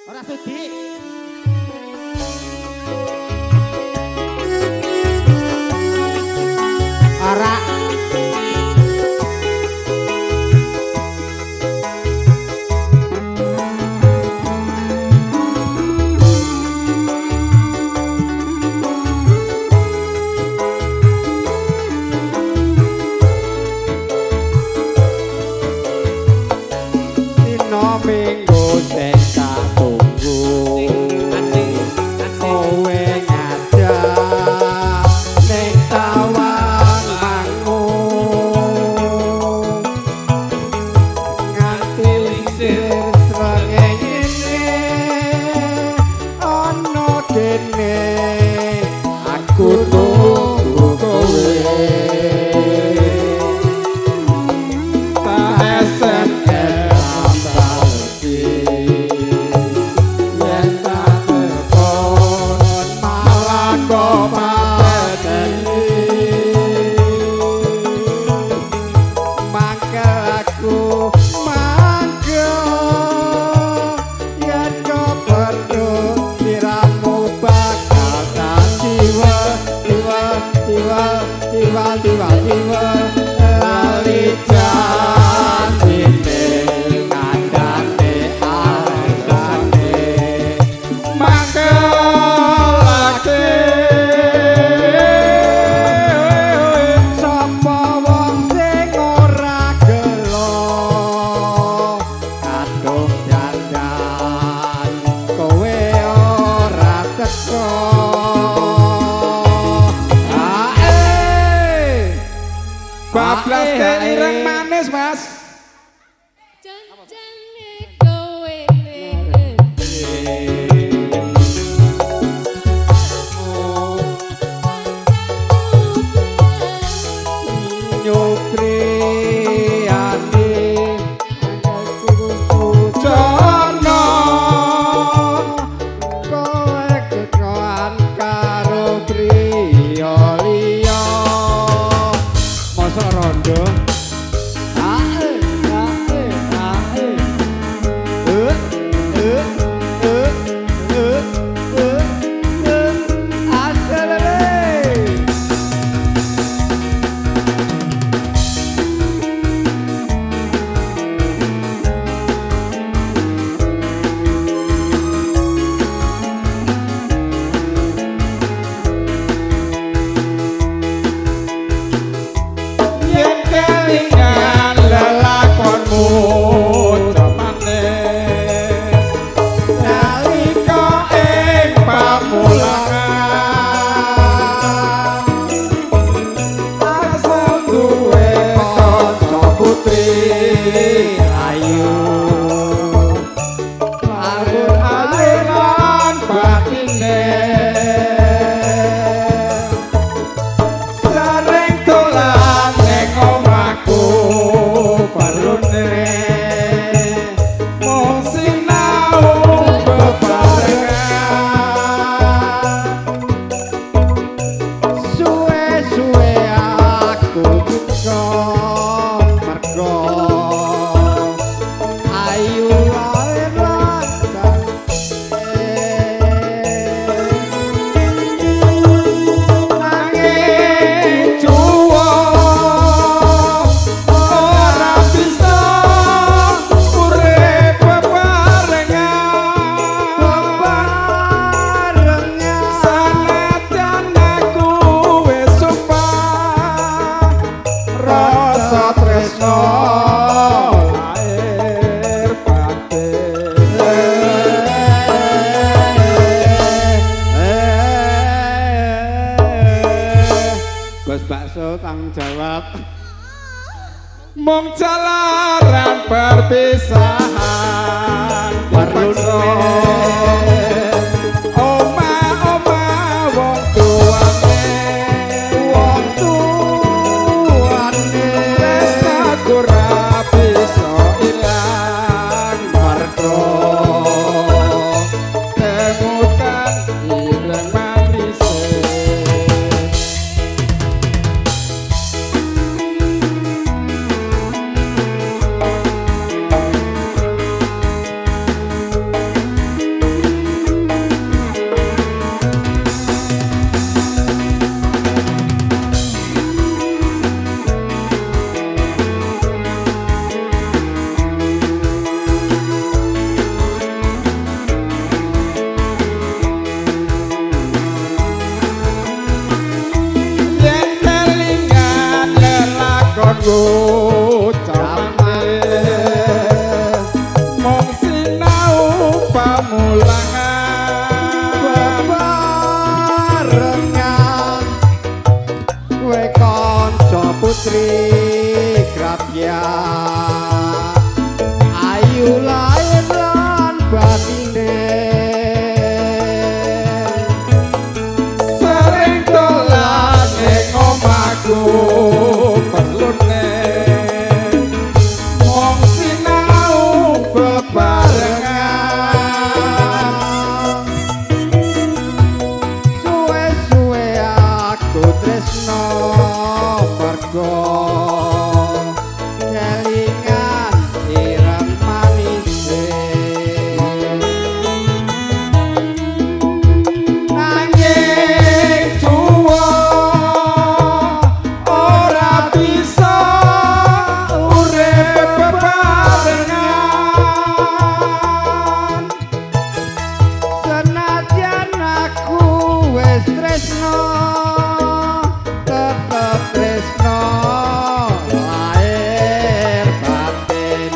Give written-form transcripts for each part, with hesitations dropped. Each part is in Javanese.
Ora sudi. Ora minggu sing tak tunggu kowe ngajak ning tawang mangun nganti lisir srengenge ana dene aku tunggu kowe tak SMS tiba-tiba lali jatine ngandane alasane mangkelake sapa wong sing ora gelo kadung jangan kowe ora teko. Bablas gak ireng manis mas. Janjane kowe nyupriyane jono kowe kekoan karo priya liya mosok rondo bakso tanggung jawab mung jalaran perpisahan warno oma wong tuane restaku rapi so ilang warno temukan ireng manis. batine sering dolan ning omahku perlune wong sinau bebarengan suwe-suwe aku tresno mergo kelingan ireng manise nanging tuwa ora bisa urip bebarengan senajan aku wis tresno tetep tresno lahir batin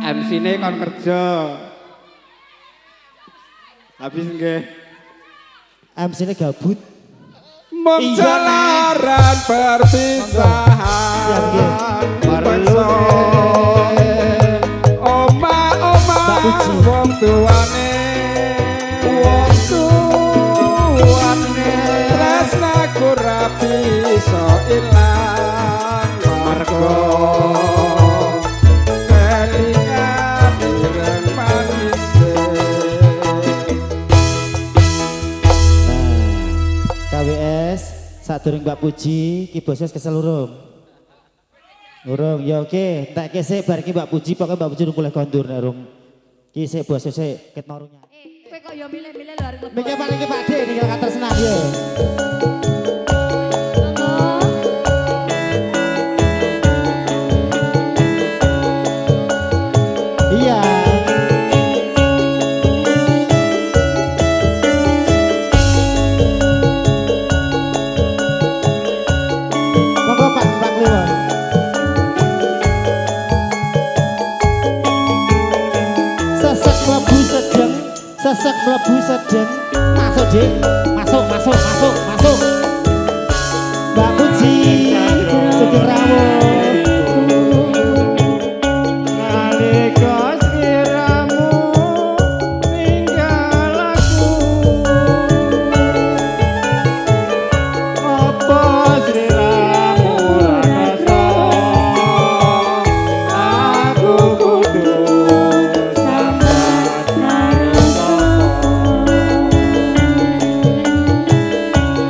MC-ne kon kerja habis nggih MC-ne gabut. menjalaran perpisahan perlu oma-oma wong tuane tresnaku ra bisa ilang mergo kelingan ireng manise KWS sadurung Mbak Puji ki bosnya kesel urung. Urung ya oke, tak kesek bar ki Mbak Puji pokoke Mbak Puji boleh kondur nek urung. Ki sik bosnya sik ket marunya. Kowe kok ya milih-milih lho arep Mikir paling ki Pak Dik tinggal kantor senam yo. Iya. Monggo Pak Kliwon. Sesek mlebu sedeng, sesek mlebu sedeng. Masuk Dik, masuk. Mbak Puji, segerawo. nalika sliramu ninggal aku apa sliramu ora kersa aku kudu sambat karo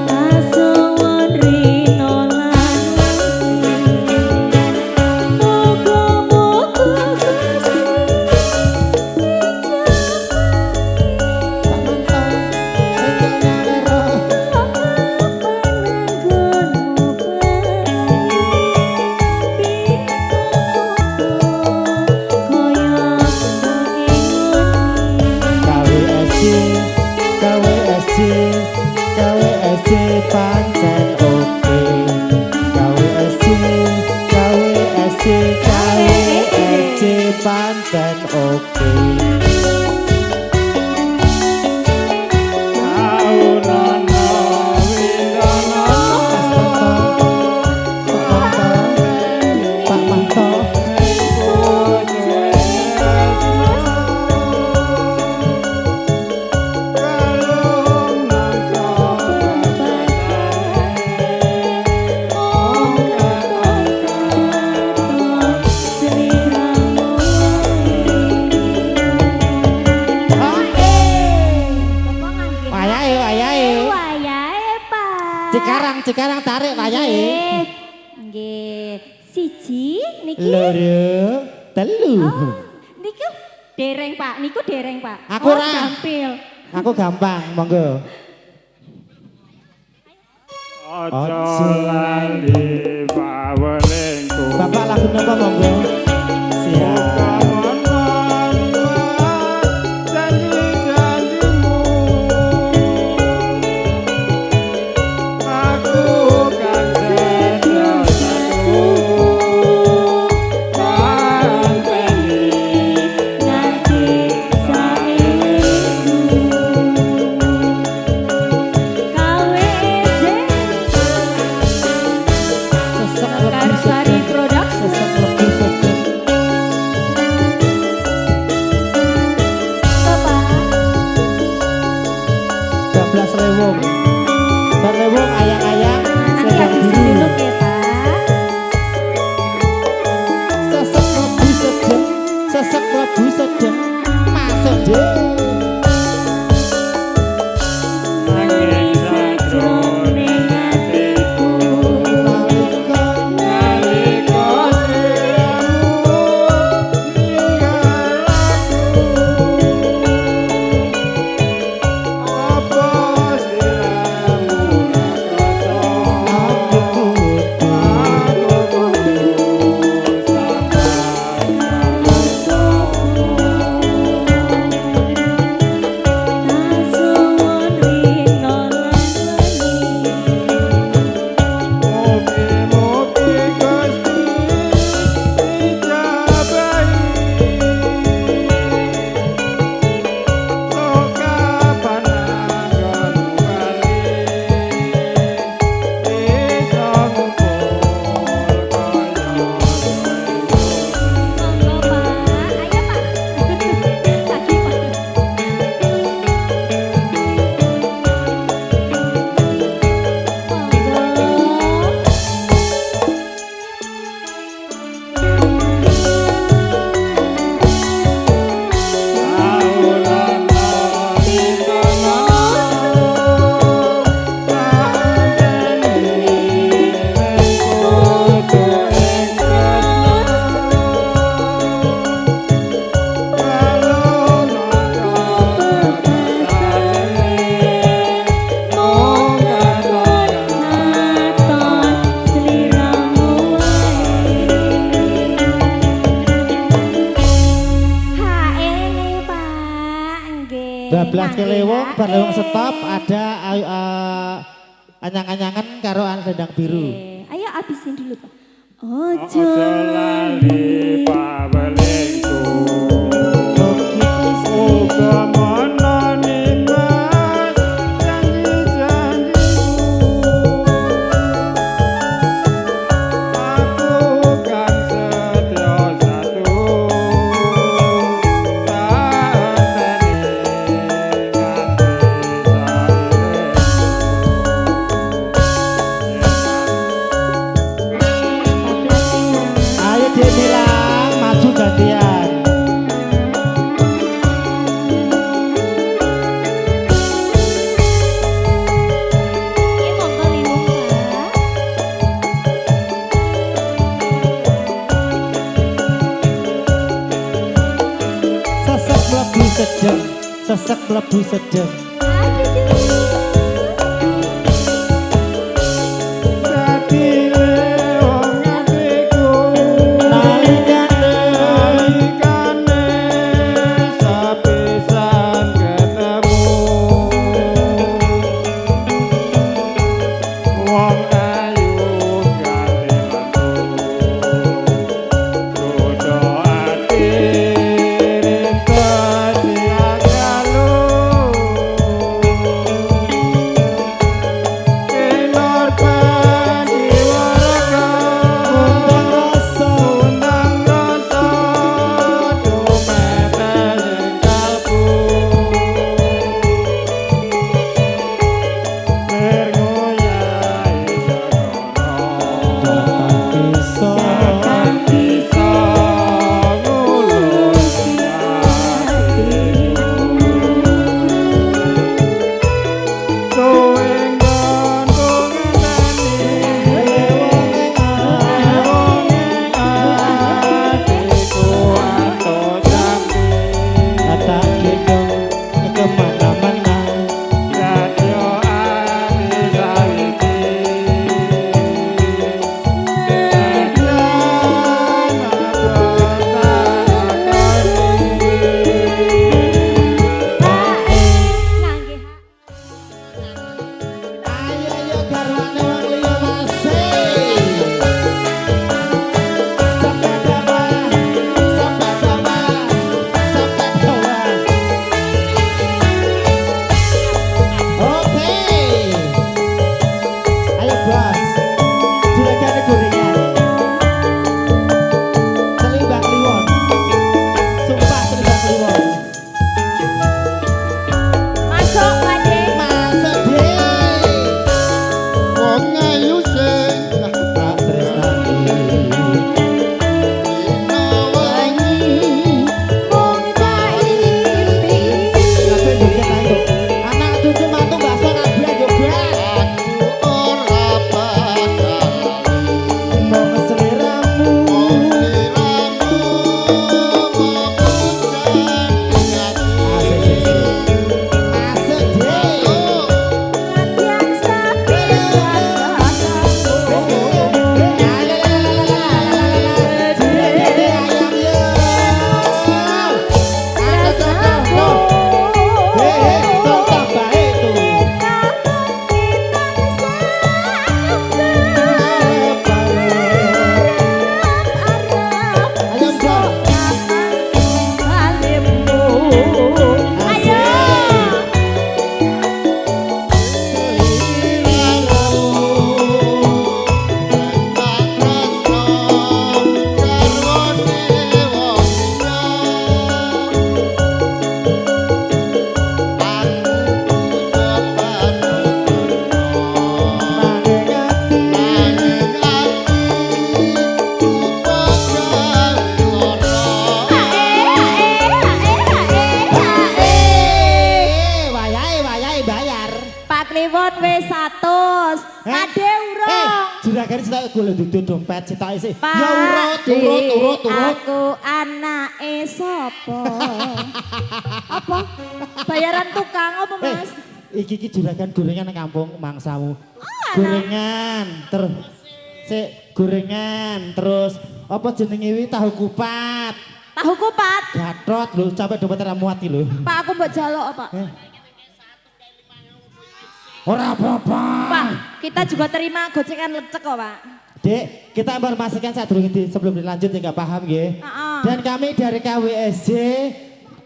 Asuwon rino lan muga-muga Gusti KWSC pancen oke. KWSC pancen oke. Aunono windono Pak Manto. Cikarang tarik wayahe. Nggih. Siji niki. Loro, telu. Niku dereng Pak, niku dereng Pak. Aku ora. Gampil. Aku gampang, monggo. Aja lali pawelengku Bapak lagu napa monggo? Siap. Garsari Production. Sesek lebu sedeng. Bapak. 12 lewung. Bar lewung ayang-ayang Nanti sedang habisin biru. dulu ya Pak. Sesek lebu sedeng, sesek lebu sedeng. Masuk deh. Angin sajroning atiku Nalika nalika sliramu ninggal aku apa sliramu rakrasa aku kudu aku kudu sabar kaloso Tasuwun rino lan mugi-mugi Gusti ijabahi kapan anggon bali bisa ngumpul kaya Monggo Pak. Ayo Pak. Lagi Pak. Monggo. Aulan dikono pandeni kudu ing Naton sliramu wae. Haene Pak, nggih. 12 ke lewung, bar lewung stop ada anyang-anyangan karo selendang biru. Ayo abisin dulu Pak. Ojo lali pawelingku uga mononi mas janji-janjimu aku kan setya satu tak enteni nganti Ayo dia bilang maju gantian. Ini monggo minum Pak. Sesek mlebu sedeng, sesek mlebu sedeng. dadi wong atiku nalikane sapisan ketemu wong ayu gatilanku dodo ati rintek diagalu golek duduk dompet cetake sih. Pak Ya urut. Aku anake sapa? Apa? Bayaran tukang apa, Mas? Iki juragan gorengan nang kampung mangsamu. alah. Gorengan terus apa jenenge wi tahu kupat. Tahu kupat. Gatot lho sampe dompet ra muat iki lho. Pak aku mbok jaluk apa? Ora apa-apa. Pak, kita juga terima gocengan lecek kok, Pak. Dek, kita informasikan sebelum dilanjut ya nggak paham ya. Dan kami dari KWSJ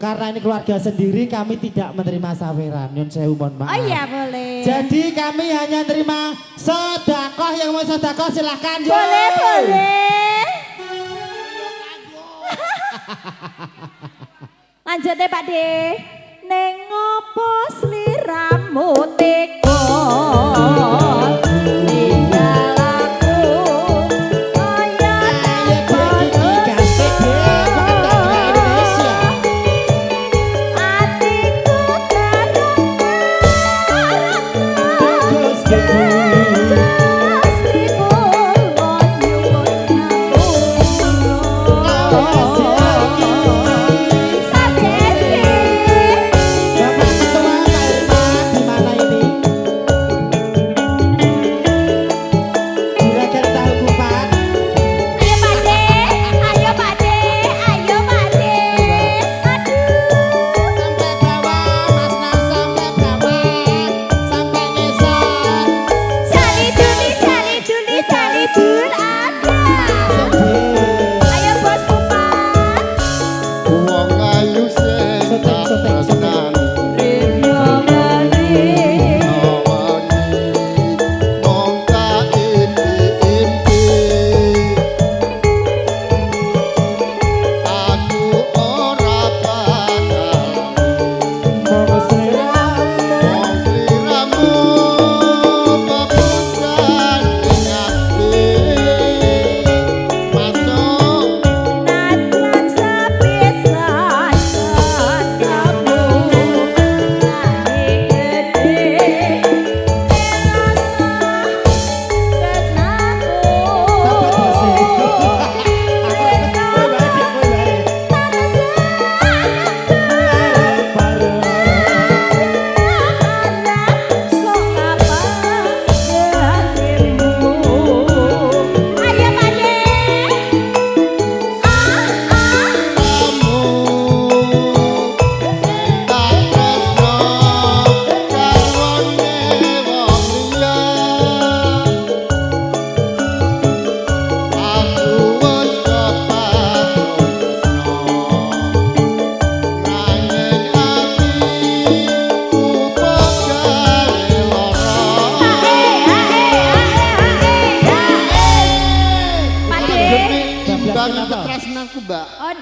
karena ini keluarga sendiri kami tidak menerima saweran. Nyun sewu mohon maaf. Oh iya boleh. Jadi kami hanya terima sedekah, yang mau sedekah silahkan. Yo. Boleh. Lanjut deh Pak De. Neng opo sliramu tega tinggal aku kaya atiku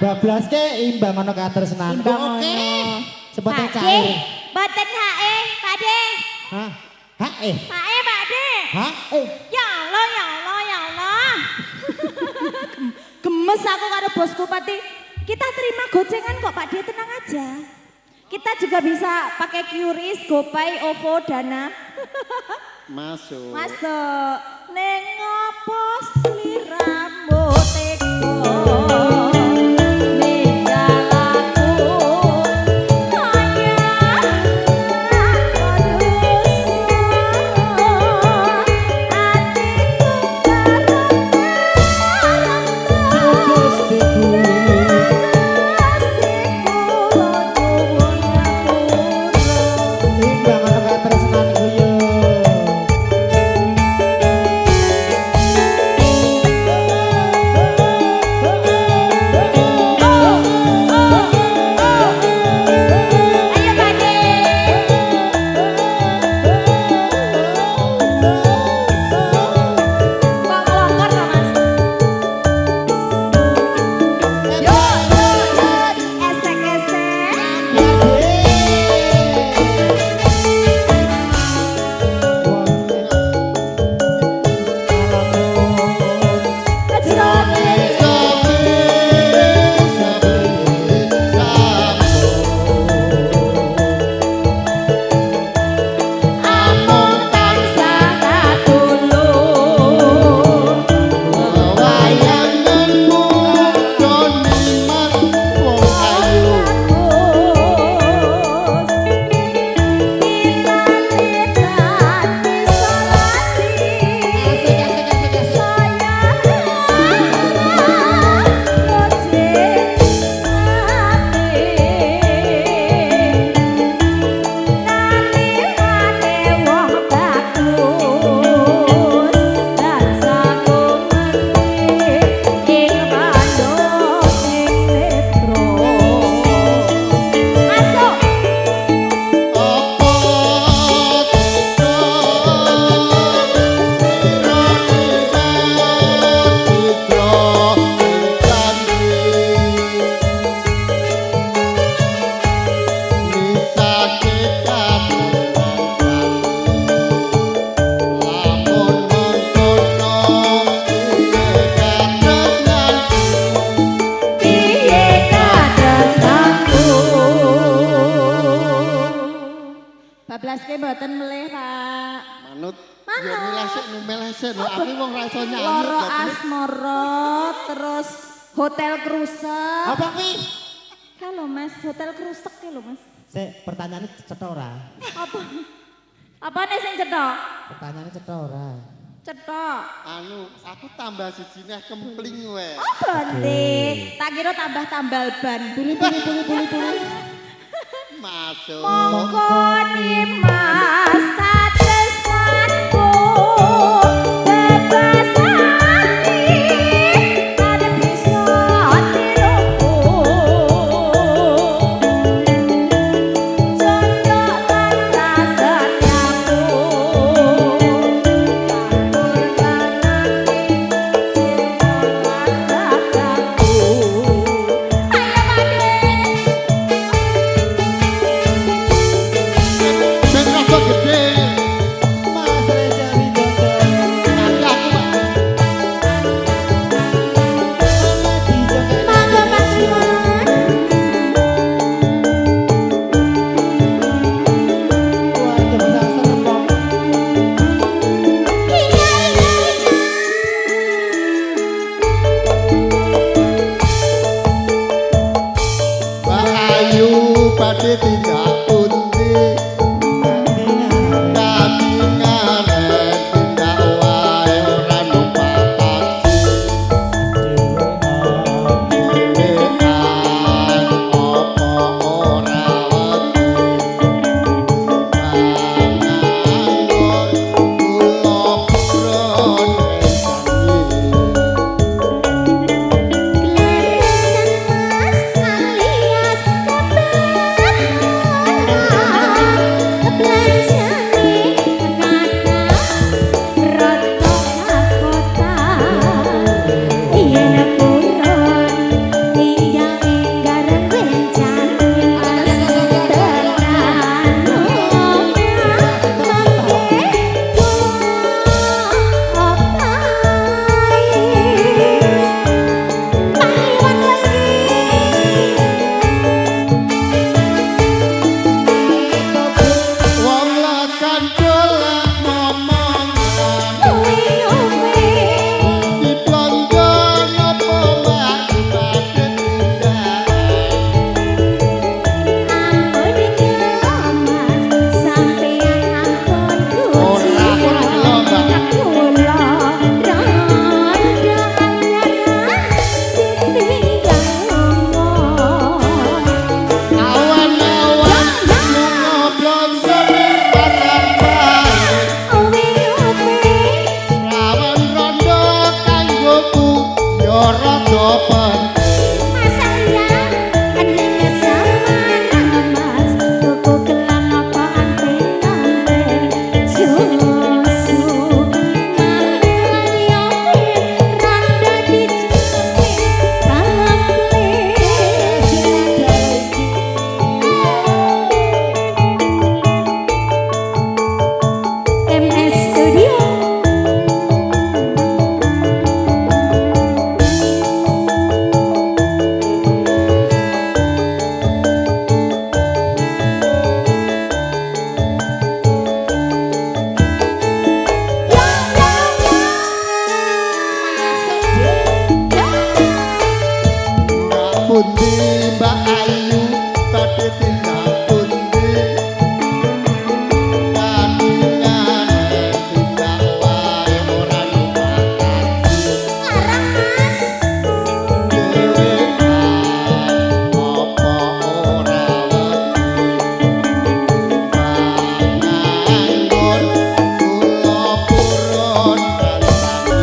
Bablas ke imbang ono katresnan. Oke. Seperti cair. Boten hae, Pak De. Hah? Hae. Hae, Pak De. Hae. Ya Allah, ya Allah, ya Allah. Gemes aku karo bosku Pati. Kita terima gocengan kok Pak De, tenang aja. Kita juga bisa pakai QRIS, GoPay, OVO, Dana. Masuk. Masuk. Neng opo sliramu tega. Imbang ono katresnan iku yo. Niki mboten melih, Pak. Manut. Manut. Ya milih-milih lho. Aku wong ra iso nyanyi. Loro berarti. asmara terus hotel krusek. Apa kuwi? Kalau Mas, hotel krusek ya lho Mas. Sik, pertanyaannya cetha ora? Apa? Apane sing cetok? Pertanyaannya cetha ora? Cetok. Anu, aku tambah siji neh kempling wae. Oh, Bonte. Tak kira tambah tambal ban. Puli. Masuk. Monggo Mas katresnanku bebas hati kada bisa tiruku jondo lan rasatyaku kakurbanake cinta lan ragaku ayo Sing rada gede. Mas Reza Widodo. Nanti aku Pak. Monggo Mas Iwan. Keluarga besar Serpong. Mbak Ayu badhe tindak pundi? Kami ngaret tindak wae ora numpak taksi. Dhewean apa ora wedi. Pangangon kula pron resani. Wong lakan dolan momongan diplonjong apa mbak badhe tindak. Awan-awan lunga blonjo padang bae. Rawan rondo kanggoku ya rada penting. MS Studio. Mbak pundi Mbak Ayu badhe tindak pundi? Kami ngaret tindak wae ora numpak taksi. Dhewean apa ora wedi. Pangangon kula purun rasani.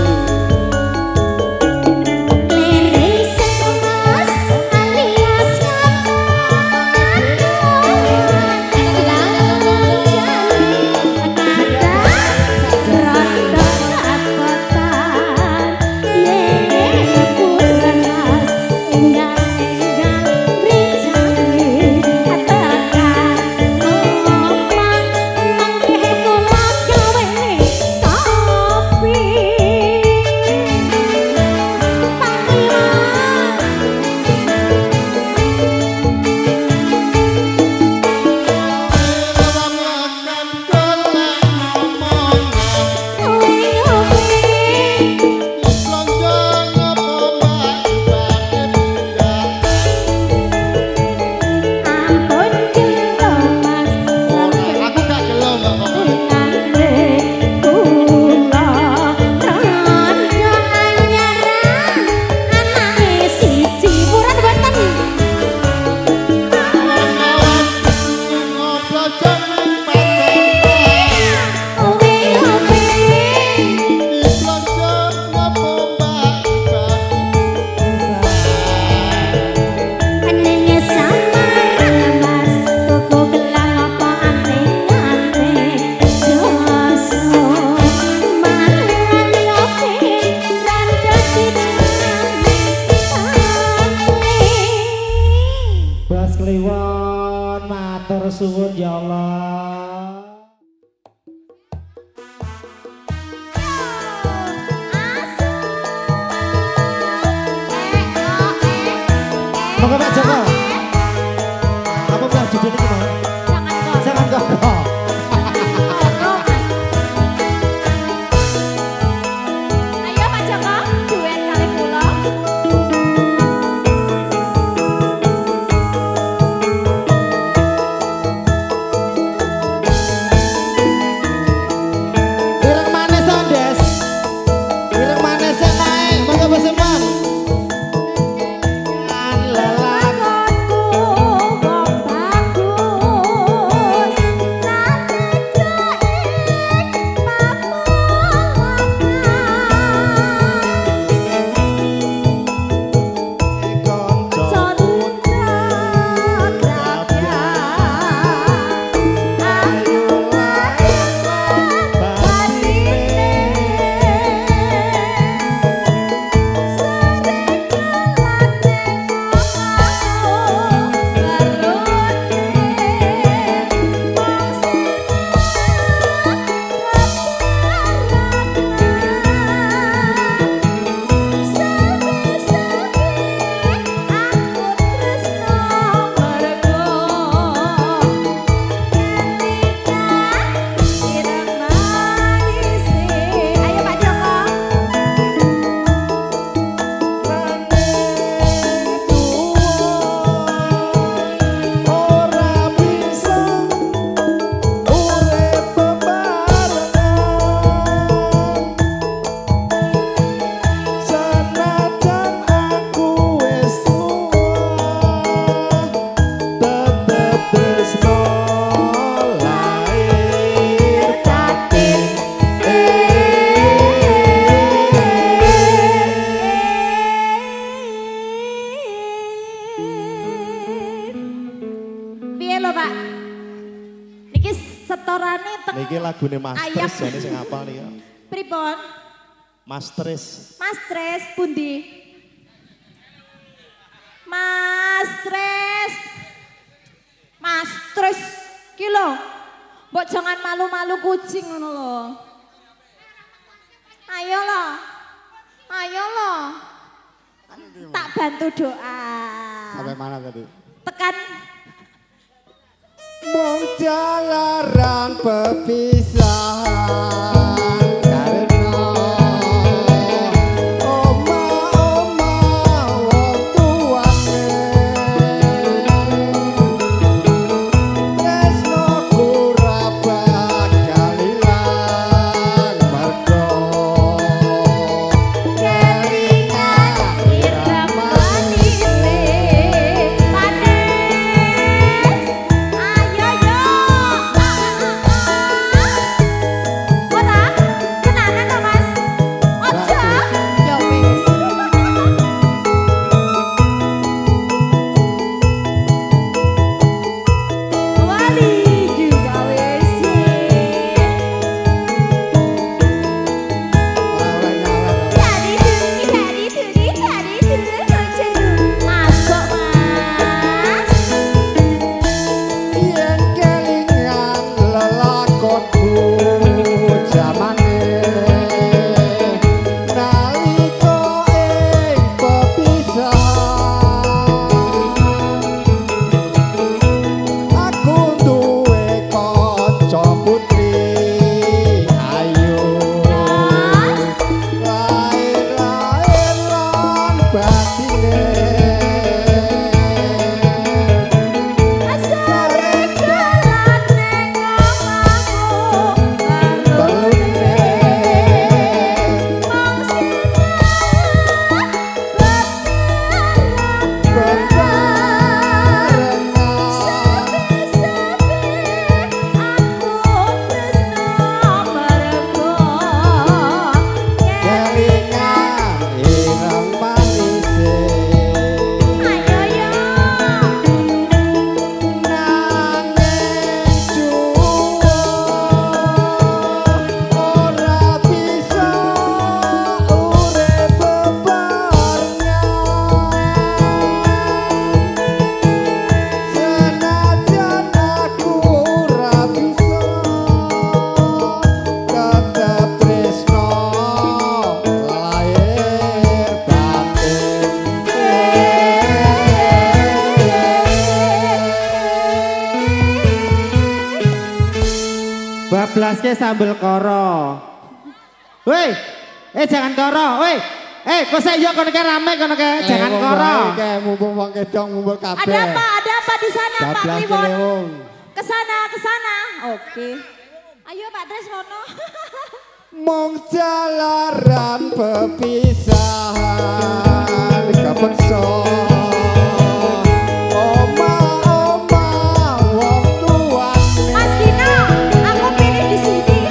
Matur suwun ya Allah. Monggo Pak Joko. Apa Pak judulnya gimana? Jangan kok. Ayo Pak Joko, duet kali kula. Ireng manis Andes. Ireng manis naik. Monggo Pak Semang. Lakonku wong bagus, nate joik Ayo Pak Joko. Ora bisa urip bebarengan senajan aku wis tuwa tetep tresno lair batin Piye lho Pak? Niki setorane teng Niki lagune Mas Ayam. Tris jane sing apal nih. pripun? Mas Tris. Mas Tres pundi? Mas Tres. Mas Tres ki lho. Mbok jangan malu-malu kucing ngono lho. Ayo lho. Ayo lho. Tak bantu doa. Sampai mana tadi? Tekan mung jalaran pepisahan karena oma-oma wong tuane tresnoku ora bakal ilang mergo kelingan ireng manise panes. Ayo yo. Ora bablaske sambel koro. Woi, jangan koro, woi. Kok saya yo kono ke rame kono ke, jangan koro. Kayak mumpung wong kedong mumpul kabeh. Ada apa di sana Pak Bablas Kliwon? Lewung. Ke sana. Oke. Ayo Pak Treswono. Mong jalaran pepisahan kepeksa. Mas Gino, aku pilih di sini.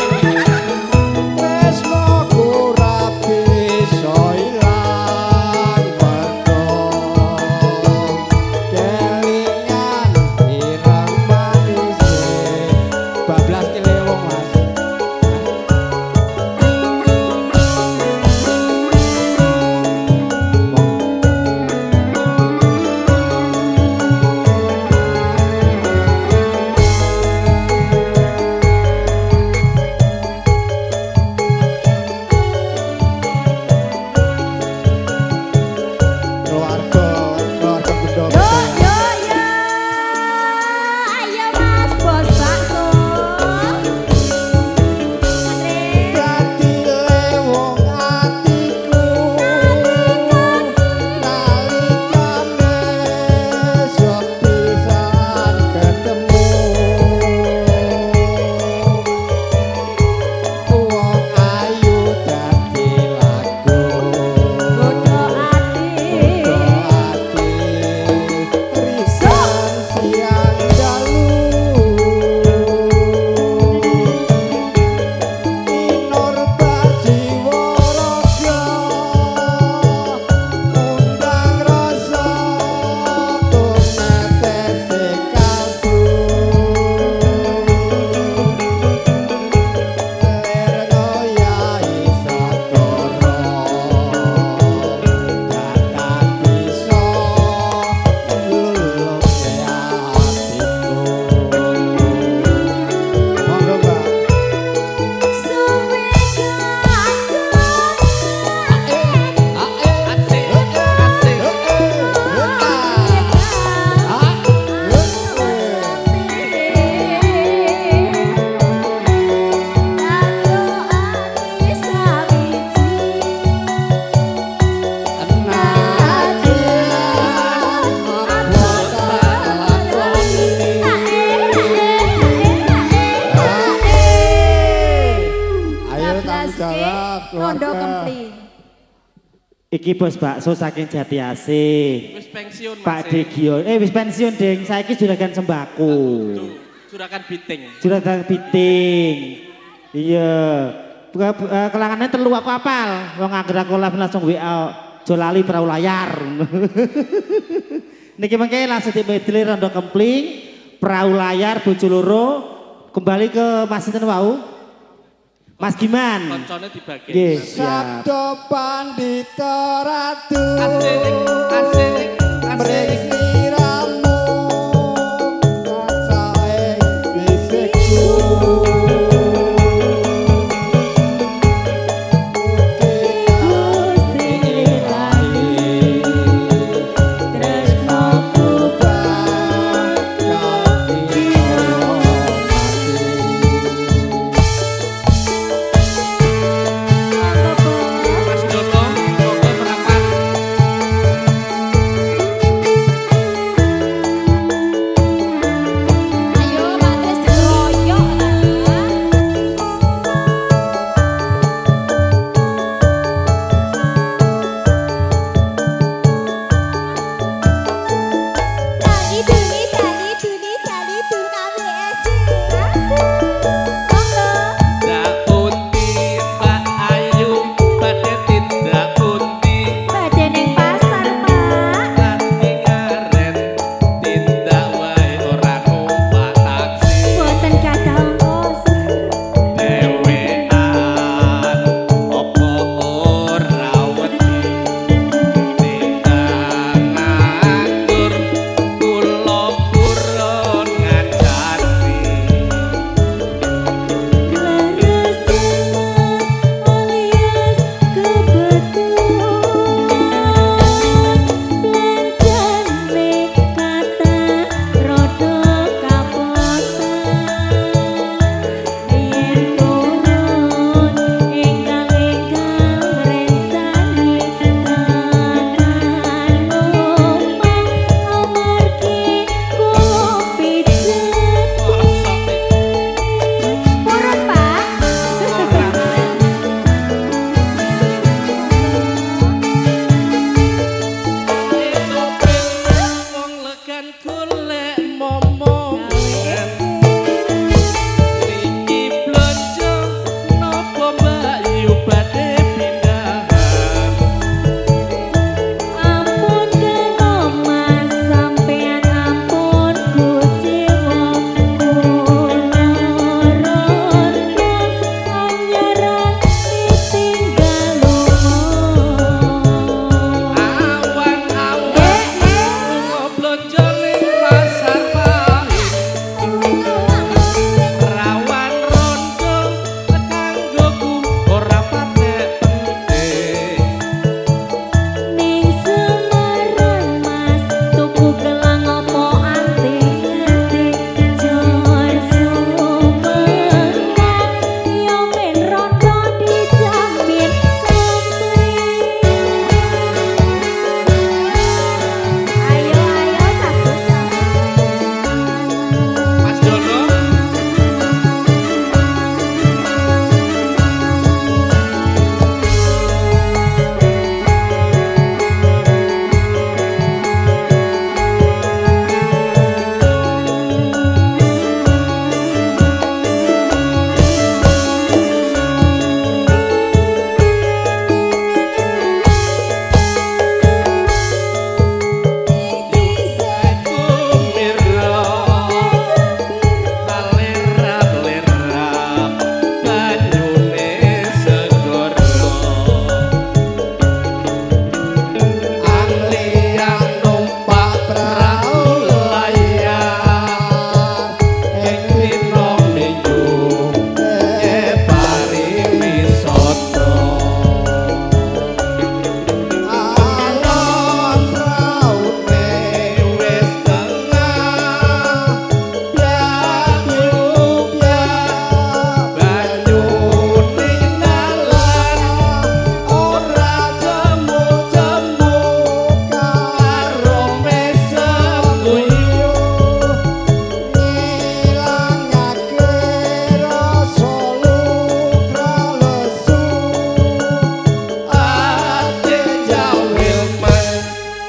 Rondo Kempling. Iki bos bakso saking Jati Asih. Wis pensiun Pak Degio. Wis pensiun ding. Saiki juragan sembako. Juragan biting. Juragan biting. Iya. Kelangannya telu aku apal. Wong angger aku langsung WA Jolali perahu layar. Niki mengke langsung dimedli Rondo Kempling, perahu layar bojo loro kembali ke Mas sinten wau? Mas Giman. Koncone dibagi. Nggih, siap. Sabdo Pandita Ratu. Asik. Mrikiramu kacae fisikku. Mas Joko, Joko merapat.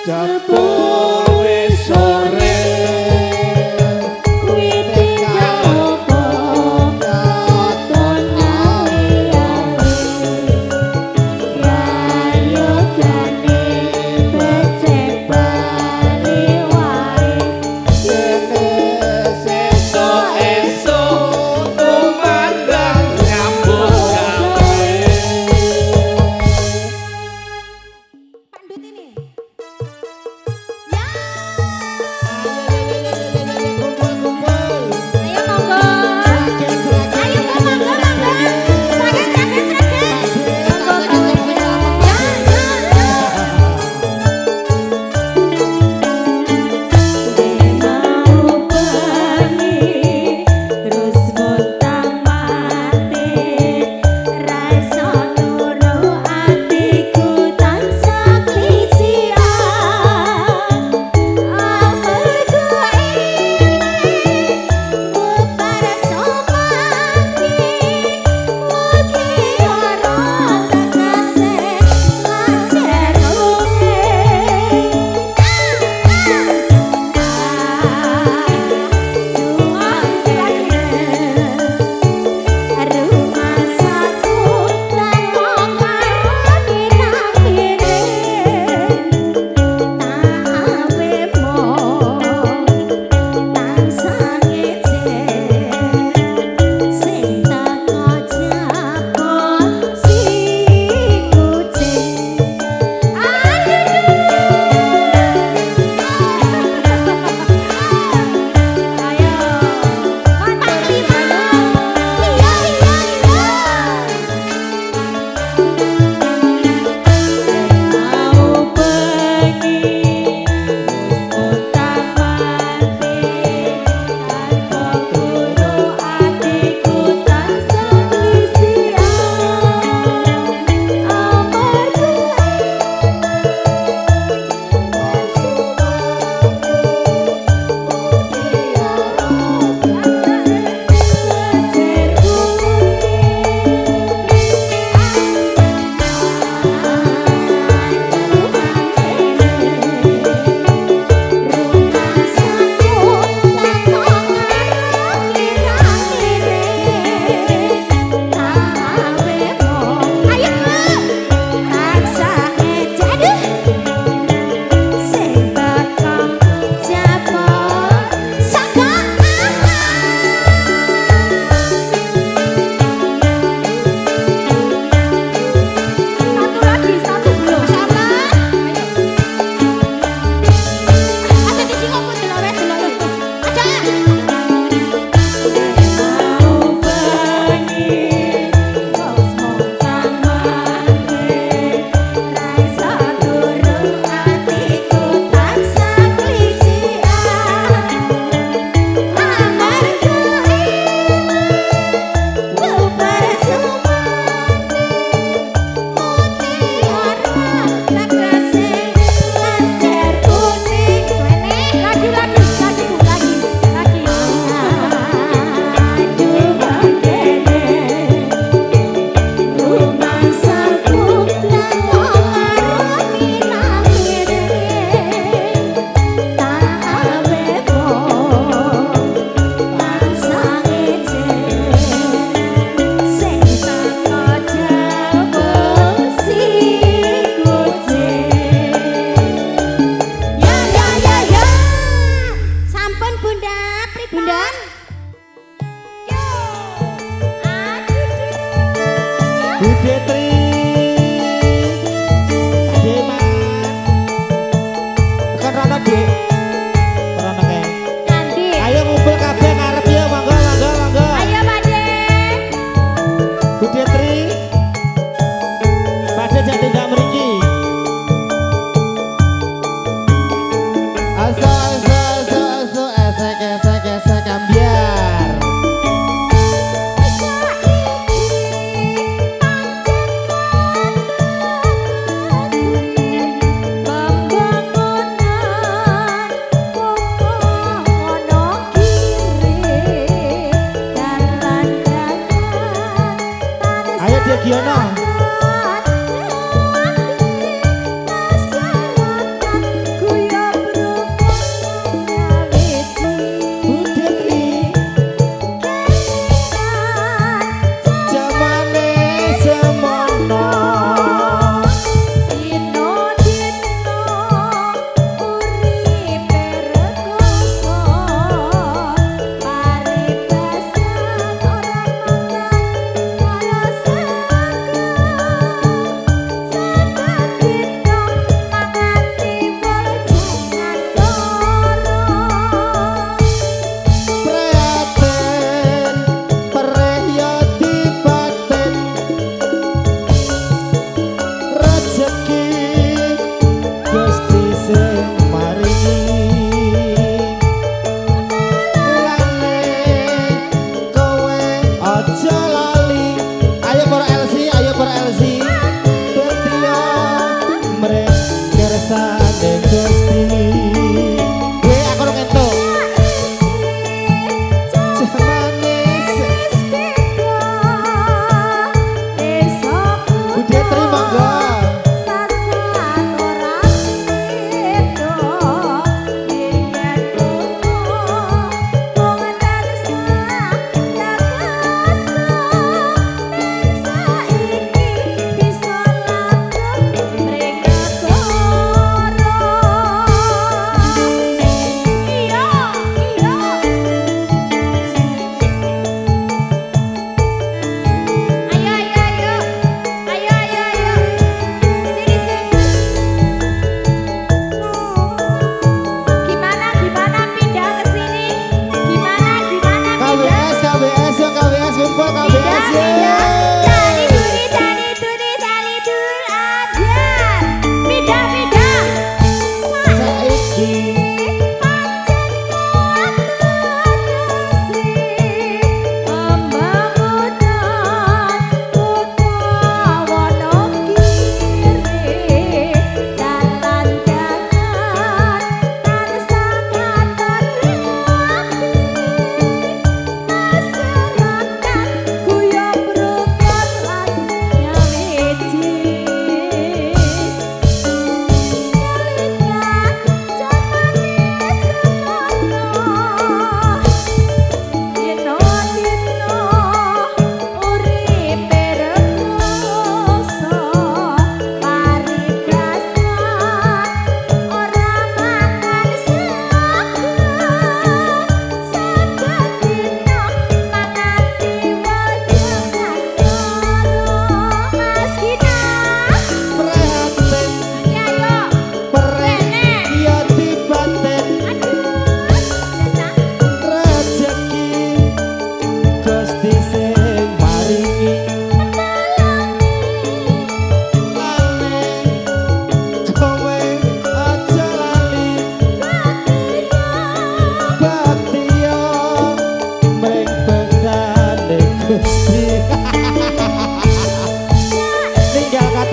Jebul wis sore Pandut ini.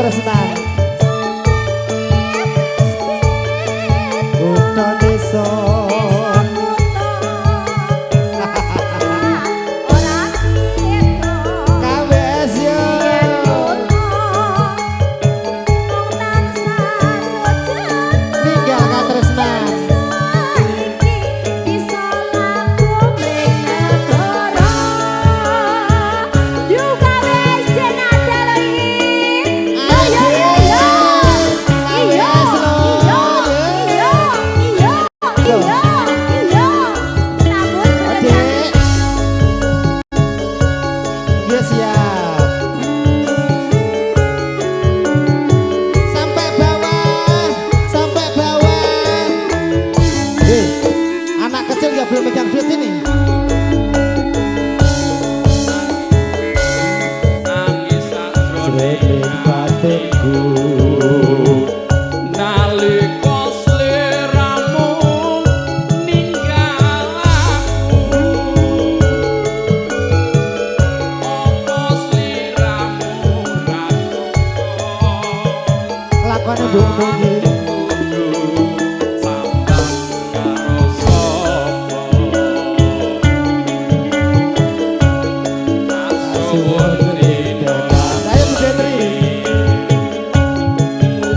katresnan. Kutha desa. KWS yo. Ninggal katresnan. Dia siap. Sampai bawah, sampai bawah. Anak kecil nggak boleh megang duit ini. Jreng batinku Nalika sliramu ninggal aku, apa sliramu ra lakone mbok nungi. sambat karo sapa asuwun rida. Saya Bu Jetri.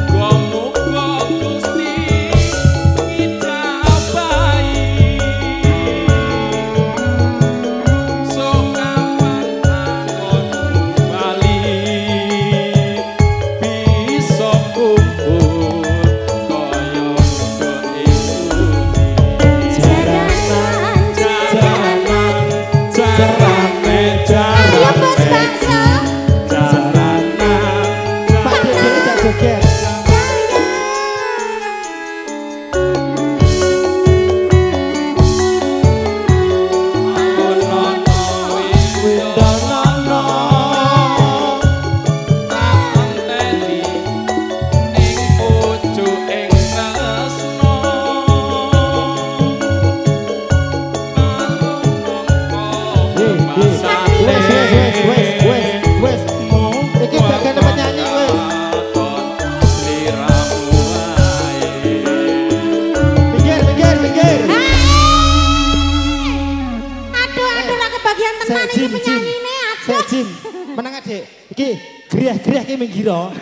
Muga-muga Gusti ngijabahi sok kapan angon bali bisa kumpul kaya Pak Dik dhewe jak joget. Wes. Iki bagian penyanyi wes. Minggir. Aduh lah kebagian tenan iki penyanyine aduh. Jim. Menang Dik. Iki griah-griah ki minggiro.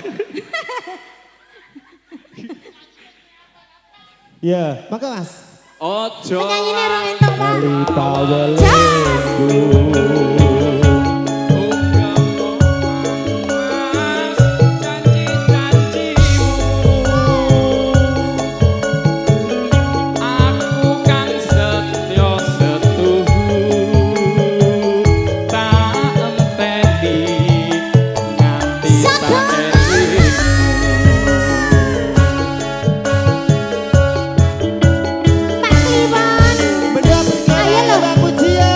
Ya, maka Mas. Ojo Penyanyine rong entuk Pak. Ali pawelku. Pak Kliwon. Benda berkah Mbak Puji ya.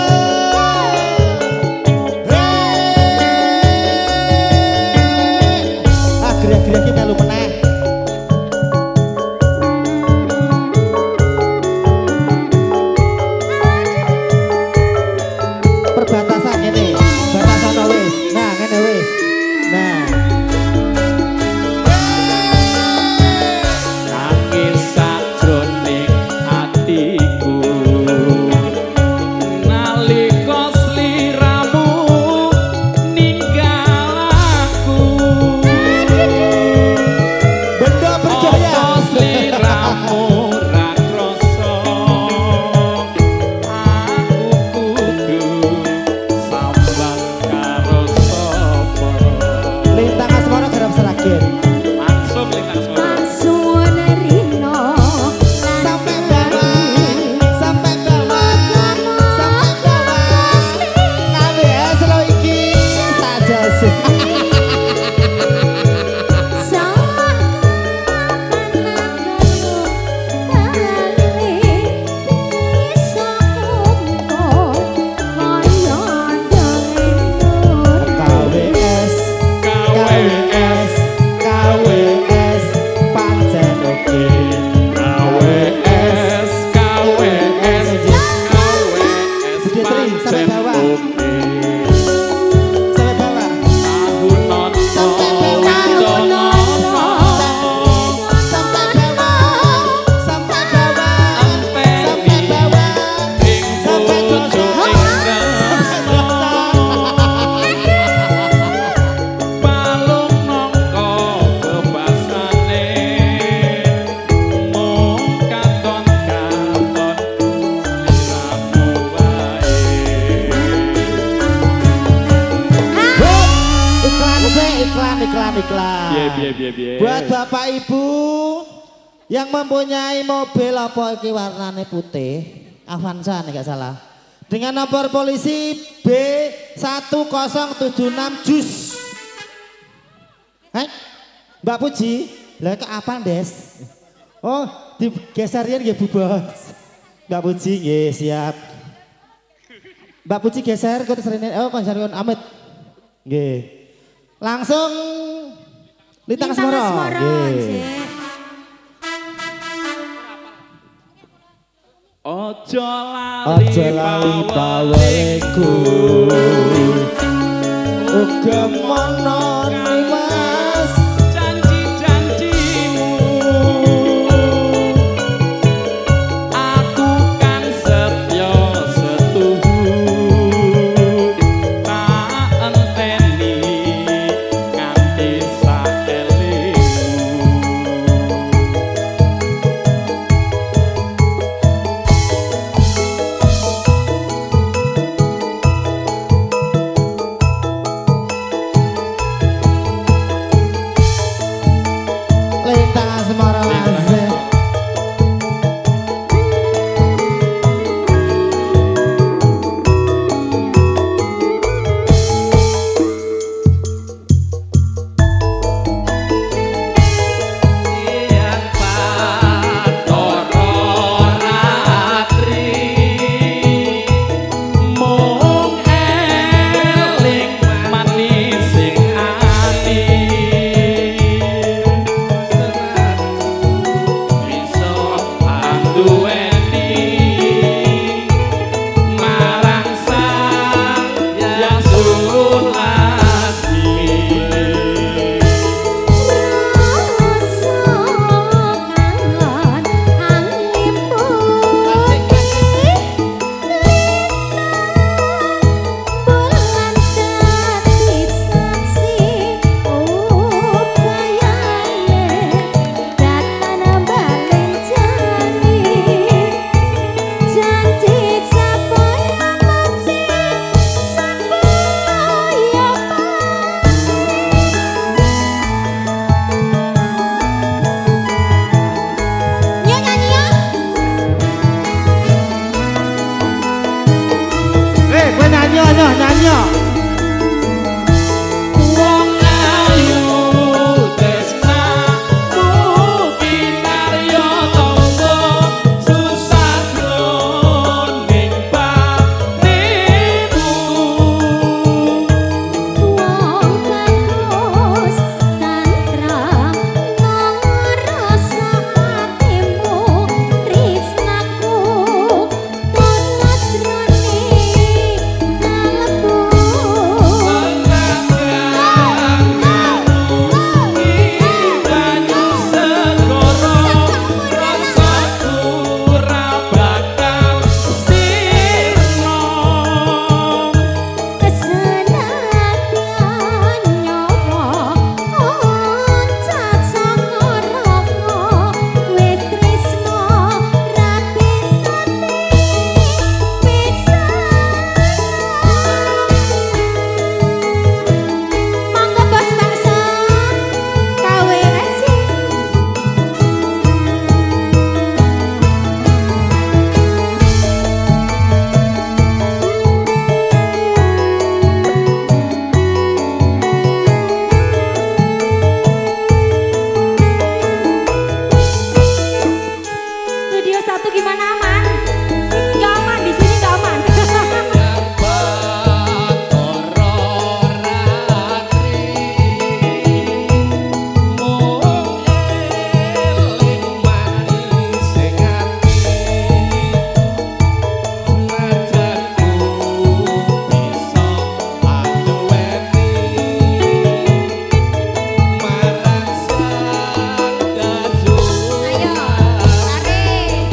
piye. Buat Bapak Ibu yang mempunyai mobil apa iki warnanya putih, Avanza nih gak salah. Dengan nomor polisi B1076 Jus. Hai, Mbak Puji, lah ke apa Des? Oh, digesernya nggih Bu Bos. Mbak Puji nggih siap. Mbak Puji geser ke serene konser Amit. Nggih. Langsung Lintang Asmara. Nggih. Ojo lali paweku. Uga mono Mas janji-janjimu. Aku kan setya setuhu. Tak enteni nganti saelingmu. Lintang Asmara Mas. Yen Bathara Ratri mung eling manis sing ati iso anduweni marang sang Yang Sulasmi. Kowe nyanyi. Wong ayu tresnamu kinarya tangga susah jroning batinku. Banyu segara rasaku ora bakal sirna. Studio 1 gimana aman? Gak aman, di sini gak aman. Bathara Ratri mung eling manis sing ati najanku bisa anduweni marang sang Yang Ayo, tarik.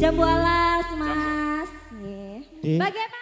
Jambu alas, Mas. Nggih. Di. Bagaimana?